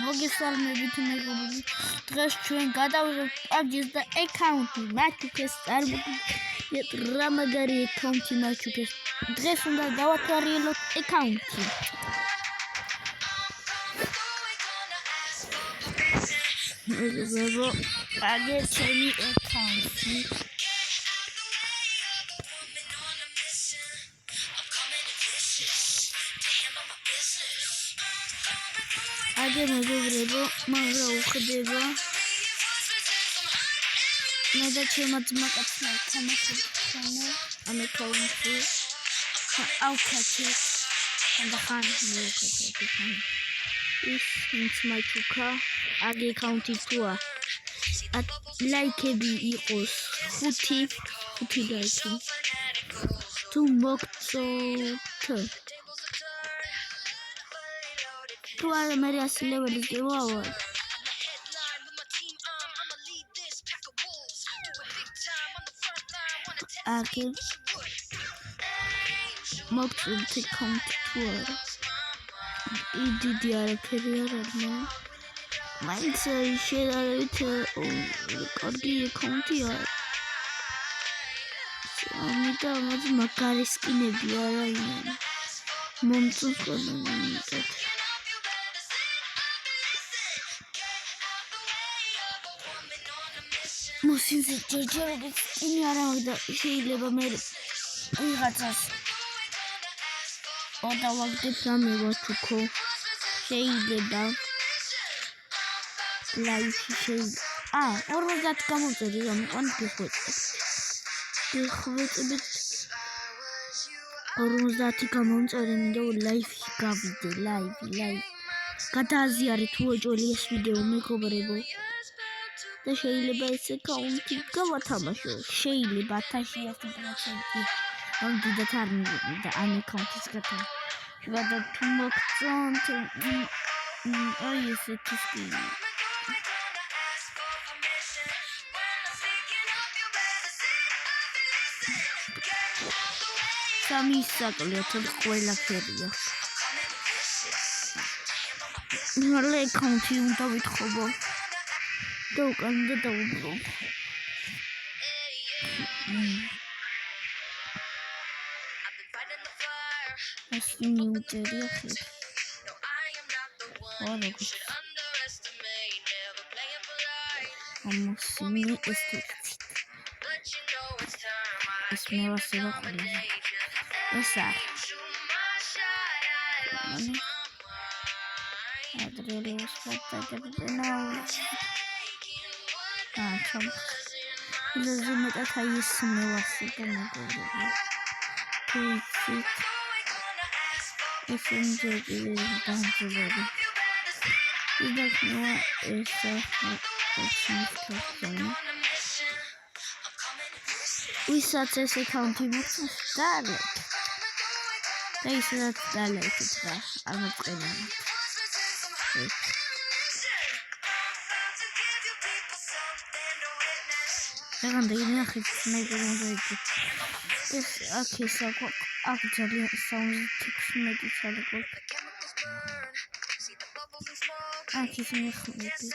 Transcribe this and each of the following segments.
მოგესალმებით მეგობრებო. დღეს ჩვენ გადავიღებთ PUBG-ს და აკაუნტი მაჩუკეს წარმოგიდგენთ რა მაგარი აკაუნტი მაჩუკეს. დღეს უნდა დავათვალიეროთ აკაუნტი. მეგობრებო, აგერ ჩემი აკაუნტი. აგერ მეგობრებო, მაგრამ უხდება მე და ჩემი ძმა კაცმა თამაშობთ ამ აკაუნტში. ავკაცეთ და ხან მოვკაცეთ ის მაჩუკა აგ აკაუნტი თუა ლაიქები იყოს 5 ლაიქი თუ მოგწოთ თუ არა მე ასლეველი გევა აგერ მოგწოთ აკაუნტი თუ არა იდი არაფერი არ არის მაინც შეიძლება კარგი აკაუნტია ამიტომ მაგარი სკინები არ არის მომწონს ყველანაირად მოსინზე ჯერჯერობით სკინი არ აქვს და შეიძლება მე ვიღაცას დავაგდებ რამე ვაჩუქო შეიძლება ლაიში შეიძლება 50 გამოწერე რომ მყან გიხვეწებით 50 გამომწერე მინდა ლაიფში გავიდე ლაივი გადააზიარეთ უეჭველი ეს ვიდეო მეგობრებო და შეიძლება ეს აკაუნტი გავათამაშო შეიძლება 1000% ამ დიდათ არ მივიდა ამ აკაუნტის გათამაშება და თუ მოგწონთ აი ესეთი სკინი სამი საკლიოთ ყველაფერია მალე აკაუნტი უნდა ვითხოვო და უკან და დაუბრუნო ეს ნიუტერია ხე ამასინი ეს ეს მე ვასება ხოლმე ესა ადრელი ვსვატაგებდენა ჩამ ლეზუმეტად აი ეს მე ვასება მეგობრებო თუიცით ეს ინჯები დამძებები იდაკნა ესა ვისაც ეს აკაუნტი მოხდეს და ისაც დალექით რა არ მოწყენია ეგან დაინახეთ მეგობრებო ეს აქისა აქ ძალიან საუნდტრეკი ჩალებო აქ ის მიხმები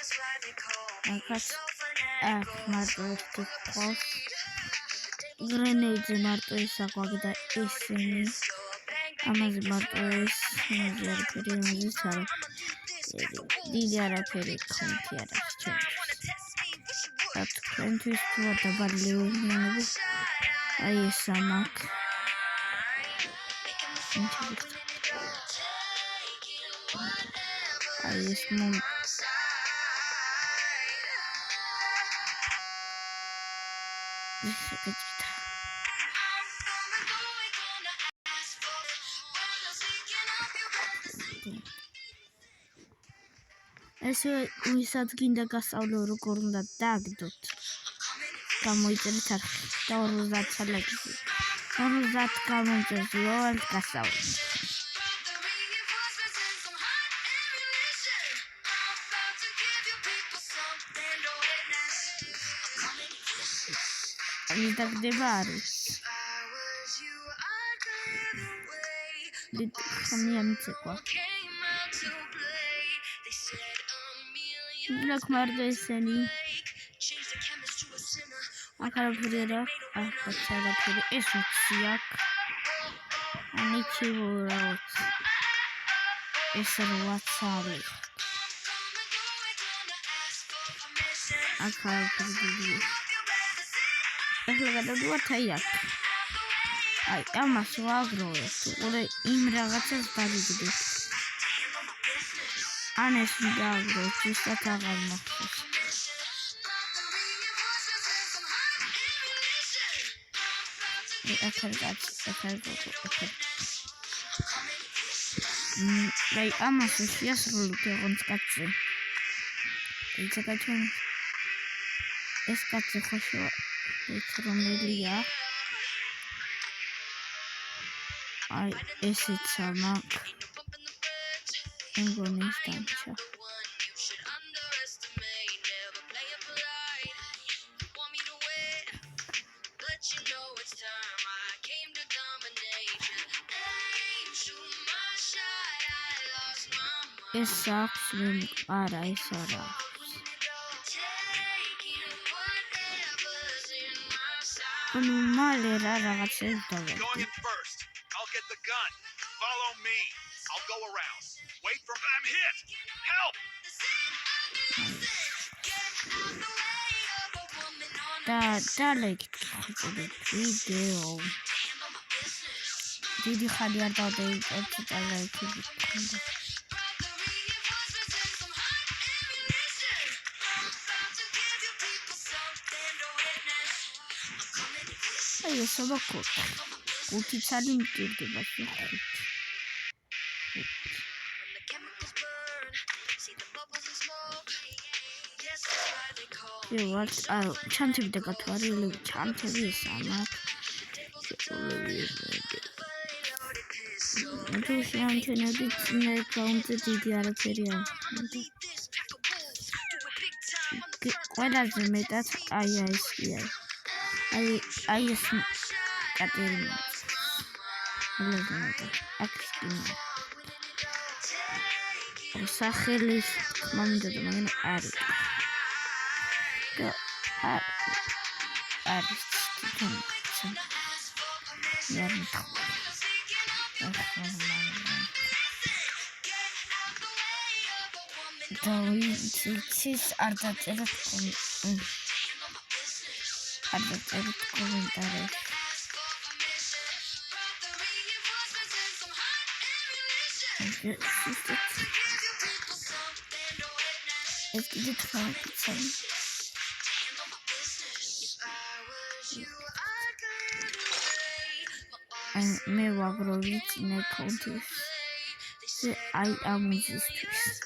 აქ მარტო ეს გრენეიდზე მარტო ეს აყვაგ და ესენი ამაზე მარტო ეს არაფერი ამაზეც არა დიდი არაფერი კონტი არ აქვს ჩვენთვის თუ არ დაბალეულიანები აი ეს ამაკ აი ეს მომ ეს ვისაც გინდა გასწავლო როგორ უნდა დააგდოთ გამოიწერეთ არხი და 50 ლაიქი 50 გამომწერს ლოალ გასწავლეთ ის დაგდება არის ხამი ამიცეკვა Look, murder eseni. Akarapurira. Akarapurira. Esutsiak. Aniki vurat. Eservatsari. Akarapurira. Ეხლა გადავდივართ აი ამას ვაგროვებ. უყურე იმ რაღაცას დავიგდებ. ან ეს ვიდააგროვებ, ზუსტად აღარ მახსოვს. აი ამას შეასრულებ გეღონს კაცზე. იცი კაცო ეს კაცი ხოშო ეს რომელია? აი ესეცა მაგ engonish dancha ეს აქვს არა ეს არა ანუ მალე რა რაღაცებს დავაგდო I'll get the gun. Follow me. I'll go around. Wait for I'm hit. Help. like video. Didi ხალი არ დავდეიწოთ და like აი საბაკო Uti cali mtirdi bakın. What? Çantayı da katvarıyorum. Çantayı sana. Bu şantayı ne kauntu dedi araperiyan. Quella zmetat ay Katerina. Akristina. Sahelis mamda da magana ari. Yarın. Siz ardaterat komentarı. Es gibt Fragen. Me wagrovit ne kontes. I am this twist.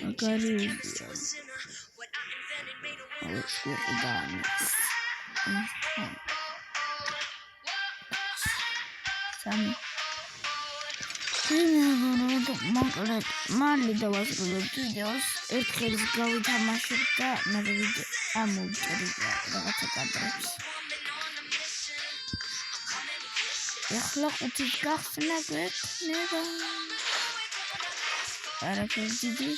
Agari. Let's go down. Some მალე დავასრულებ ვიდეოს ერთხელ გავითამაშებ და მე ვიდეო ამოვიწერე რაღაცა კადრებს ეხლა 5-ის გახსნა გვექნება არაფერი დიდი